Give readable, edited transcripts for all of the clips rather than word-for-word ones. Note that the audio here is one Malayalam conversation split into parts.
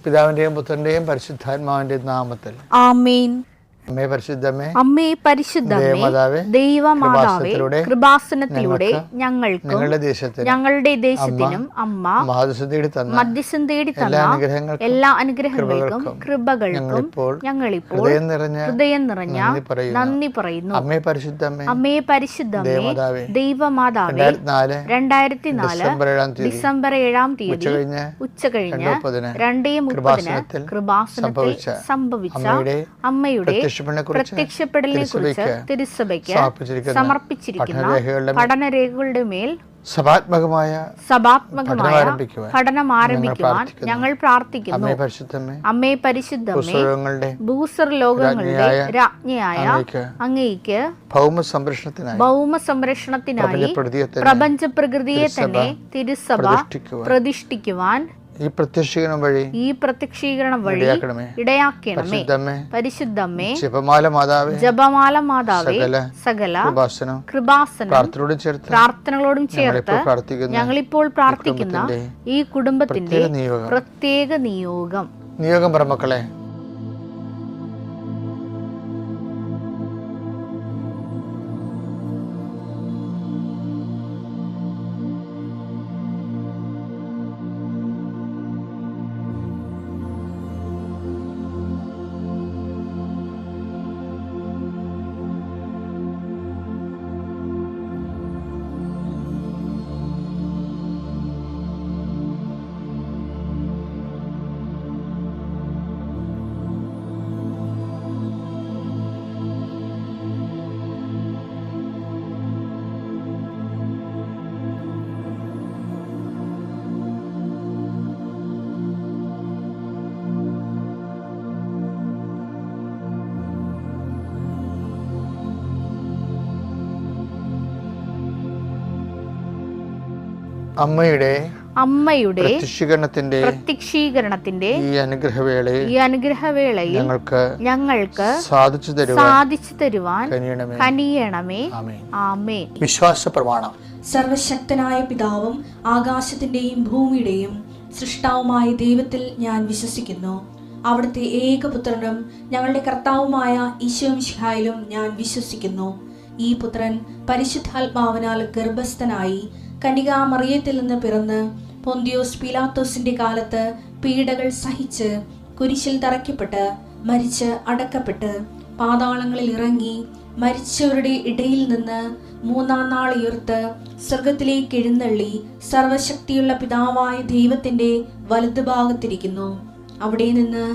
പിതാവിന്റെയും പുത്രന്റെയും പരിശുദ്ധാത്മാവിന്റെയും നാമത്തിൽ ആമേൻ. അമ്മേ പരിശുദ്ധമേ, അമ്മേ പരിശുദ്ധമേ, ദൈവമാതാവേ, കൃപാസനത്തിലൂടെ ഞങ്ങൾക്കും ഞങ്ങളുടെ ദേശത്തിനും അമ്മ മധ്യസ്ഥം തേടി തന്ന എല്ലാ അനുഗ്രഹങ്ങൾക്കും കൃപകൾക്കും ഞങ്ങളിപ്പോൾ ഹൃദയം നിറഞ്ഞ നന്ദി പറയുന്നു. അമ്മേ പരിശുദ്ധമേ, അമ്മേ പരിശുദ്ധമേ, ദൈവമാതാവേ, 2004 ഡിസംബർ 7 തീയതി ഉച്ചകഴിഞ്ഞ് 2:30 കൃപാസനത്തിൽ സംഭവിച്ച അമ്മയുടെ പ്രത്യക്ഷപ്പെടലിനെ കുറിച്ച് തിരുസഭയ്ക്ക് സമർപ്പിച്ചിരിക്കുന്ന പഠനരേഖകളുടെ മേൽ സഭാത്മകമായ പഠനം ആരംഭിക്കുവാൻ ഞങ്ങൾ പ്രാർത്ഥിക്കുന്നു. അമ്മേ പരിശുദ്ധമേ, ഭൂസ്വർലോകങ്ങളുടെ രാജ്ഞിയായ അങ്ങേയ്ക്ക് ഭൗമ സംരക്ഷണത്തിനായി പ്രപഞ്ച പ്രകൃതിയെ തന്നെ തിരുസഭ പ്രതിഷ്ഠിക്കുവാൻ ഈ പ്രത്യക്ഷീകരണം വഴി ഇടയാക്കണമേ. പരിശുദ്ധമേ, ജപമാല മാതാവേ, സകല കൃപാസനം പ്രാർത്ഥനകളോടും ചേർത്ത് ഞങ്ങളിപ്പോൾ പ്രാർത്ഥിക്കുന്ന ഈ കുടുംബത്തിന്റെ പ്രത്യേക നിയോഗം പറമക്കളെ, അമ്മയുടെ പ്രത്യക്ഷീകരണത്തിന്റെ ഈ അനുഗ്രഹവേളയിൽ ഞങ്ങൾക്ക് സാധിച്ചു തരുവാൻ കനിയണമേ. ആമേൻ. വിശ്വാസ പ്രമാണം. സർവശക്തനായ പിതാവും ആകാശത്തിന്റെയും ഭൂമിയുടെയും സൃഷ്ടാവുമായ ദൈവത്തിൽ ഞാൻ വിശ്വസിക്കുന്നു. അവിടുത്തെ ഏകപുത്രനും ഞങ്ങളുടെ കർത്താവുമായ ഈശോമിശിഹായിലും ഞാൻ വിശ്വസിക്കുന്നു. ഈ പുത്രൻ പരിശുദ്ധാത്മാവിനാൽ ഗർഭസ്ഥനായി കന്യകാമറിയത്തിൽ നിന്ന് പിറന്ന് പൊന്തിയോസ് പീലാത്തോസിന്റെ കാലത്ത് പീഡകൾ സഹിച്ച് കുരിശിൽ തറയ്ക്കപ്പെട്ട് മരിച്ച് അടക്കപ്പെട്ട് പാതാളങ്ങളിൽ ഇറങ്ങി മരിച്ചവരുടെ ഇടയിൽ നിന്ന് 3-ാം നാൾ ഉയർത്ത് സ്വർഗത്തിലേക്ക് എഴുന്നള്ളി സർവശക്തിയുള്ള പിതാവായ ദൈവത്തിന്റെ വലതുഭാഗത്തിരിക്കുന്നു. അവിടെ നിന്ന്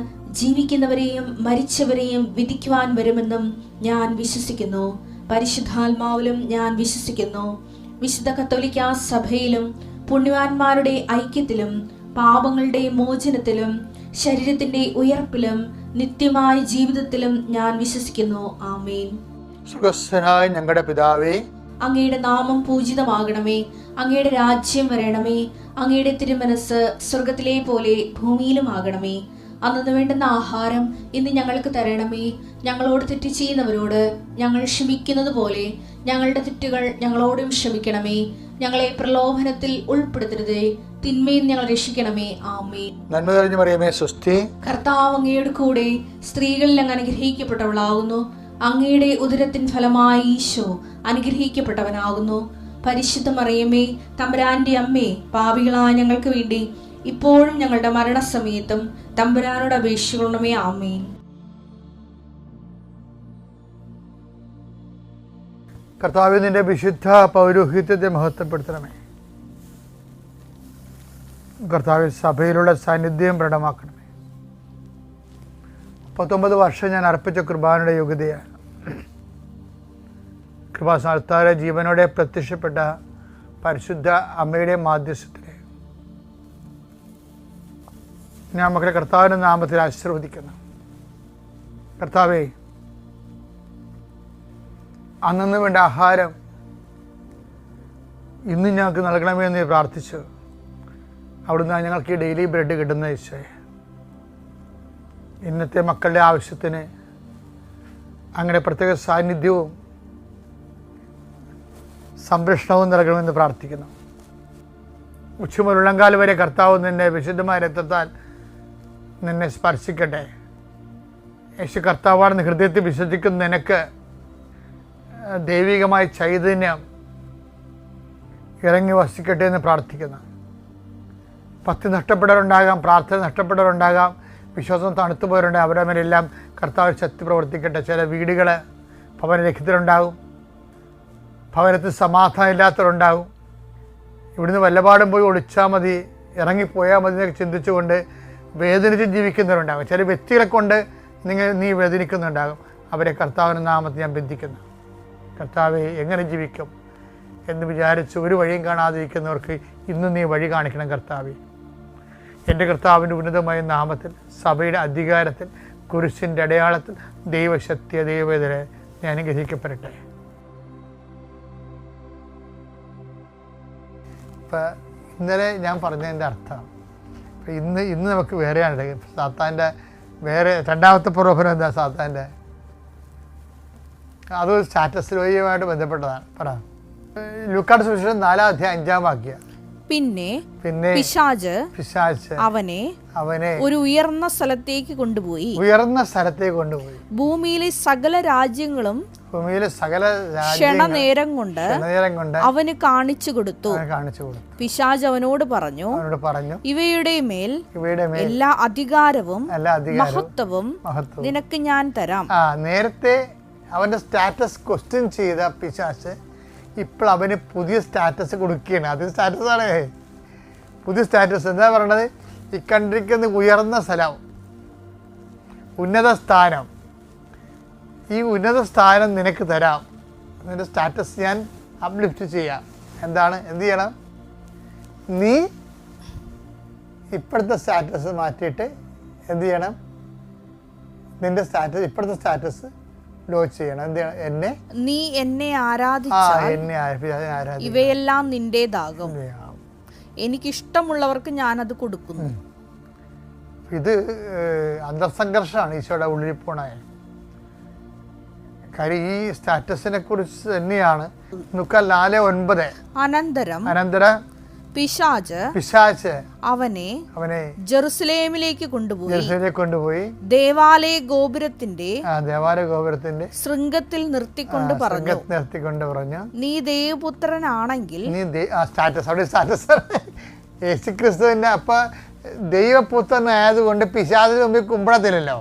ജീവിക്കുന്നവരെയും മരിച്ചവരെയും വിധിക്കുവാൻ വരുമെന്നും ഞാൻ വിശ്വസിക്കുന്നു. പരിശുദ്ധാത്മാവിലും ഞാൻ വിശ്വസിക്കുന്നു. വിശുദ്ധ കത്തോലിക്കാ സഭയിലും പുണ്യവാന്മാരുടെ ഐക്യത്തിലും പാപങ്ങളുടെ മോചനത്തിലും ശരീരത്തിന്റെ ഉയർപ്പിലും നിത്യമായ ജീവിതത്തിലും ഞാൻ വിശ്വസിക്കുന്നു. ആമേൻ. സുഖസ്ഥനായ ഞങ്ങളുടെ പിതാവേ, അങ്ങയുടെ നാമം പൂജിതമാകണമേ. അങ്ങയുടെ രാജ്യം വരണമേ. അങ്ങയുടെ തിരുമനസ് സ്വർഗത്തിലെ പോലെ ഭൂമിയിലും ആകണമേ. അന്നു വേണ്ടുന്ന ആഹാരം ഇന്ന് ഞങ്ങൾക്ക് തരണമേ. ഞങ്ങളോട് തെറ്റ് ചെയ്യുന്നവരോട് ഞങ്ങൾ ക്ഷമിക്കുന്നത് പോലെ ഞങ്ങളുടെ തെറ്റുകൾ ഞങ്ങളോടും ക്ഷമിക്കണമേ. ഞങ്ങളെ പ്രലോഭനത്തിൽ ഉൾപ്പെടുത്തരുതേ, തിന്മയിൽ ഞങ്ങൾ രക്ഷിക്കണമേ. ആമേൻ. നന്മ നിറഞ്ഞ മറിയമേ, സ്വസ്തി. കർത്താവ് അങ്ങയുടെ കൂടെ സ്ത്രീകളിൽ അങ്ങ് അനുഗ്രഹിക്കപ്പെട്ടവളാകുന്നു. അങ്ങയുടെ ഉദരത്തിൻ ഫലമായി ഈശോ അനുഗ്രഹിക്കപ്പെട്ടവനാകുന്നു. പരിശുദ്ധ മറിയമേ, തമ്പുരാന്റെ അമ്മേ, പാപികളായ ഞങ്ങൾക്ക് വേണ്ടി ഇപ്പോഴും ഞങ്ങളുടെ മരണസമയത്തും തമ്പുരാനോട് അപേക്ഷിക്കണമേ. ആമേൻ. കർത്താവേ, നിന്റെ വിശുദ്ധ പൗരോഹിത്യത്തെ മഹത്വപ്പെടുത്തണമേ. കർത്താവേ, സഭയിലുള്ള സാന്നിധ്യം പ്രകടമാക്കണമേ. 19 വർഷം ഞാൻ അർപ്പിച്ച കൃപാനയുടെ യോഗ്യതയാണ്. കൃപാസ്ഥാനത്താരെ ജീവനോടെ പ്രത്യക്ഷപ്പെട്ട പരിശുദ്ധ അമ്മയുടെ മാധ്യസ്ഥത്തിലെ ഞാൻ മക്കളെ കർത്താവിൻ്റെ നാമത്തിൽ ആശീർവദിക്കുന്നു. കർത്താവേ, അന്നു വേണ്ട ആഹാരം ഇന്ന് ഞങ്ങൾക്ക് നൽകണമെന്ന് പ്രാർത്ഥിച്ചു. അവിടുന്ന് ഞങ്ങൾക്ക് ഈ ഡെയിലി ബ്രെഡ് കിട്ടുന്ന ഈശോയെ, ഇന്നത്തെ മക്കളുടെ ആവശ്യത്തിന് അങ്ങനെ പ്രത്യേക സാന്നിധ്യവും സംരക്ഷണവും നൽകണമെന്ന് പ്രാർത്ഥിക്കുന്നു. ഉച്ചമുതൽ ഉള്ളങ്കാൽ വരെ കർത്താവ് നിന്നെ വിശുദ്ധമായ രക്തത്താൽ നിന്നെ സ്പർശിക്കട്ടെ. യേശു കർത്താവാണെന്ന് ഹൃദയത്തിൽ വിശ്വസിക്കുന്ന നിനക്ക് ദൈവികമായ ചൈതന്യം ഇറങ്ങി വസിക്കട്ടെ എന്ന് പ്രാർത്ഥിക്കുന്നു. ഭക്തി നഷ്ടപ്പെട്ടവരുണ്ടാകാം, പ്രാർത്ഥന നഷ്ടപ്പെട്ടവരുണ്ടാകാം, വിശ്വാസം തണുത്തു പോയവരുണ്ടാകും. അവരുടെ മേലെല്ലാം കർത്താവ് ശക്തി പ്രവർത്തിക്കട്ടെ. ചില വീടുകൾ ഭവനരഹിതരുണ്ടാകും, ഭവനത്തിൽ സമാധാനം ഇല്ലാത്തവരുണ്ടാകും. ഇവിടുന്ന് വല്ലപാടും പോയി ഒളിച്ചാൽ മതി, ഇറങ്ങിപ്പോയാൽ മതി എന്നൊക്കെ ചിന്തിച്ചുകൊണ്ട് വേദനിച്ച് ജീവിക്കുന്നവരുണ്ടാകും. ചില വ്യക്തികളെ കൊണ്ട് നീ വേദനിക്കുന്നുണ്ടാകും. അവരെ കർത്താവിൻ്റെ നാമത്തിൽ ഞാൻ ബന്ധിക്കുന്നു. കർത്താവെ, എങ്ങനെ ജീവിക്കും എന്ന് വിചാരിച്ച് ഒരു വഴിയും കാണാതിരിക്കുന്നവർക്ക് ഇന്ന് നീ വഴി കാണിക്കണം കർത്താവെ. എൻ്റെ കർത്താവിൻ്റെ ഉന്നതമായ നാമത്തിൽ, സഭയുടെ അധികാരത്തിൽ, കുരിശിൻ്റെ അടയാളത്തിൽ, ദൈവശക്തിയ ദൈവവേദന ഞാൻ അനുഗ്രഹിക്കപ്പെടട്ടെ. ഇപ്പം ഇന്നലെ ഞാൻ പറഞ്ഞതിൻ്റെ അർത്ഥം ഇന്ന് നമുക്ക് വേറെയാണ്. സാത്താൻ്റെ വേറെ രണ്ടാമത്തെ പ്രലോഭനം എന്താ? സാത്താൻ്റെ അത് സ്റ്റാറ്റസ് വഴിയുമായിട്ട് ബന്ധപ്പെട്ടതാണ്. പറ. ലൂക്കായുടെ സുവിശേഷം 4:5 പിന്നെ പിശാച് അവനെ ഒരു ഉയർന്ന സ്ഥലത്തേക്ക് കൊണ്ടുപോയി ഭൂമിയിലെ സകല രാജ്യങ്ങളും ക്ഷണനേരം കൊണ്ട് അവന് കാണിച്ചു കൊടുത്തു. പിശാച് അവനോട് പറഞ്ഞു, ഇവയുടെ മേൽ എല്ലാ അധികാരവും മഹത്വവും നിനക്ക് ഞാൻ തരാം. നേരത്തെ അവന്റെ സ്റ്റാറ്റസ് ക്വസ്റ്റ്യൻ ചെയ്ത പിശാച് ഇപ്പോൾ അവന് പുതിയ സ്റ്റാറ്റസ് കൊടുക്കുകയാണ്. അത് സ്റ്റാറ്റസാണ്, പുതിയ സ്റ്റാറ്റസ്. എന്താ പറയണത്? ഈ കണ്ടിരിക്കുന്ന ഉയർന്ന സ്ഥലം, ഉന്നത സ്ഥാനം, ഈ ഉന്നത സ്ഥാനം നിനക്ക് തരാം. നിന്റെ സ്റ്റാറ്റസ് ഞാൻ അപ്ലിഫ്റ്റ് ചെയ്യാം. എന്താണ്? എന്ത് ചെയ്യണം? നീ ഇപ്പോഴത്തെ സ്റ്റാറ്റസ് മാറ്റിയിട്ട് എന്ത് ചെയ്യണം? നിന്റെ സ്റ്റാറ്റസ്, ഇപ്പോഴത്തെ സ്റ്റാറ്റസ് ലോഞ്ച് ചെയ്യണം. എന്ത് ചെയ്യണം? നീ എന്നെ ആരാധിച്ചാൽ ഇവയെല്ലാം നിന്റേതാകും. എനിക്കിഷ്ടമുള്ളവർക്ക് ഞാനത് കൊടുക്കുന്നു. ഇത് അന്തർസംഘർഷമാണ് ഈശോയുടെ ഉള്ളിൽ പോണ കാര്യം. ഈ സ്റ്റാറ്റസിനെ കുറിച്ച് തന്നെയാണ് 4:9 അനന്തരം പിശാച് അവനെ ജെറുസലേമിലേക്ക് കൊണ്ടുപോയി ദേവാലയ ഗോപുരത്തിന്റെ ശൃംഗത്തിൽ നിർത്തിക്കൊണ്ട് പറഞ്ഞു, നീ ദൈവപുത്രനാണെങ്കിൽ. യേശുക്രിസ്തുവിന്റെ അപ്പൊ ദൈവപുത്രനായതുകൊണ്ട് പിശാചിന് മുമ്പിൽ കുമ്പിടത്തില്ലല്ലോ.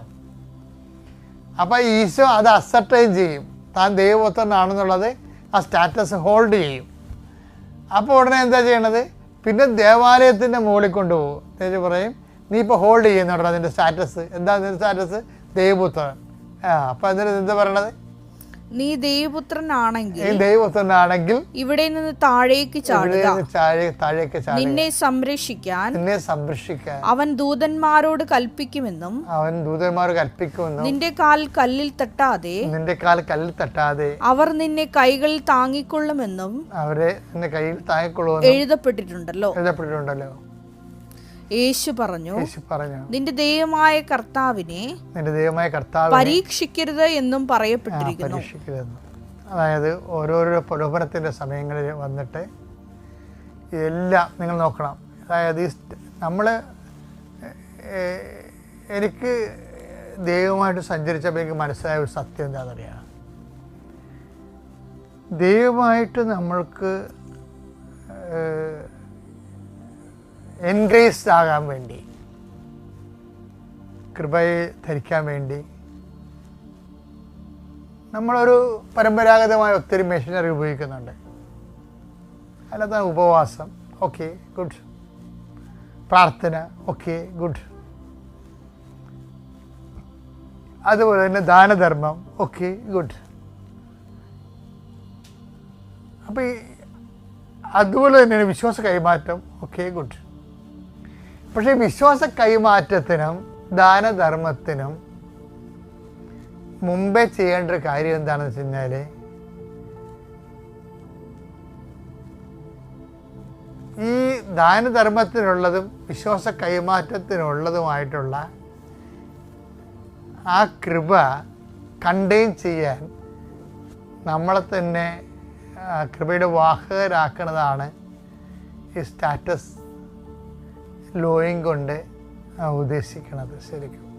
അപ്പൊ ഈശോ അത് അസർട്ടൈൻ ചെയ്യും, താൻ ദൈവപുത്രനാണെന്നുള്ളത് ആ സ്റ്റാറ്റസ് ഹോൾഡ് ചെയ്യും. അപ്പോൾ ഉടനെ എന്താ ചെയ്യണത്? പിന്നെ ദേവാലയത്തിൻ്റെ മുകളിൽ കൊണ്ടുപോകും. എന്നിട്ട് പറയും, നീ ഇപ്പോൾ ഹോൾഡ് ചെയ്യുന്നുണ്ടോ അതിൻ്റെ സ്റ്റാറ്റസ്? എന്താ അതിൻ്റെ സ്റ്റാറ്റസ്? ദൈവപുത്രൻ. അപ്പം അതിന് എന്താ പറയണത്? നീ ദൈവപുത്രനാണെങ്കിൽ ഇവിടെ നിന്ന് താഴേക്ക് ചാടുക, നിന്നെ സംരക്ഷിക്കാൻ അവൻ ദൂതന്മാരോട് കൽപ്പിക്കുമെന്നും നിന്റെ കാൽ കല്ലിൽ തട്ടാതെ അവർ നിന്നെ കൈകളിൽ താങ്ങിക്കൊള്ളുമെന്നും എഴുതപ്പെട്ടിട്ടുണ്ടല്ലോ. യേശു പറഞ്ഞു, നിന്റെ ദൈവമായ കർത്താവിനെ പരീക്ഷിക്കരുത് എന്നും പറയപ്പെട്ടിരിക്കുന്നു. അതായത് ഓരോരോ പ്രലോഭനത്തിൻ്റെ സമയങ്ങളിൽ വന്നിട്ട് എല്ലാം നിങ്ങൾ നോക്കണം. അതായത് എനിക്ക് ദൈവമായിട്ട് സഞ്ചരിച്ചപ്പോൾ എനിക്ക് മനസ്സിലായ ഒരു സത്യം എന്താണെന്നറിയാം. ദൈവമായിട്ട് നമ്മൾക്ക് എൻഗ്രേസ്ഡ് ആകാൻ വേണ്ടി, കൃപയെ ധരിക്കാൻ വേണ്ടി നമ്മളൊരു പരമ്പരാഗതമായ ഒത്തിരി മെഷീനറി ഉപയോഗിക്കുന്നുണ്ട്. അല്ലാതെ ഉപവാസം, ഓക്കെ ഗുഡ്. പ്രാർത്ഥന, ഓക്കെ ഗുഡ്. അതുപോലെ തന്നെ ദാനധർമ്മം, ഓക്കെ ഗുഡ്. അപ്പോൾ അതുപോലെ തന്നെയാണ് വിശ്വാസ കൈമാറ്റം, ഓക്കെ ഗുഡ്. പക്ഷേ വിശ്വാസ കൈമാറ്റത്തിനും ദാനധർമ്മത്തിനും മുമ്പേ ചെയ്യേണ്ട ഒരു കാര്യം എന്താണെന്ന് വെച്ച് കഴിഞ്ഞാൽ, ഈ ദാനധർമ്മത്തിനുള്ളതും വിശ്വാസ കൈമാറ്റത്തിനുള്ളതുമായിട്ടുള്ള ആ കൃപ കണ്ടെയ്ൻ ചെയ്യാൻ നമ്മളെ തന്നെ കൃപയുടെ വാഹകരാക്കുന്നതാണ് ഈ സ്റ്റാറ്റസ് ലോയിങ് കൊണ്ട് ഉദ്ദേശിക്കണത് ശരിക്കും.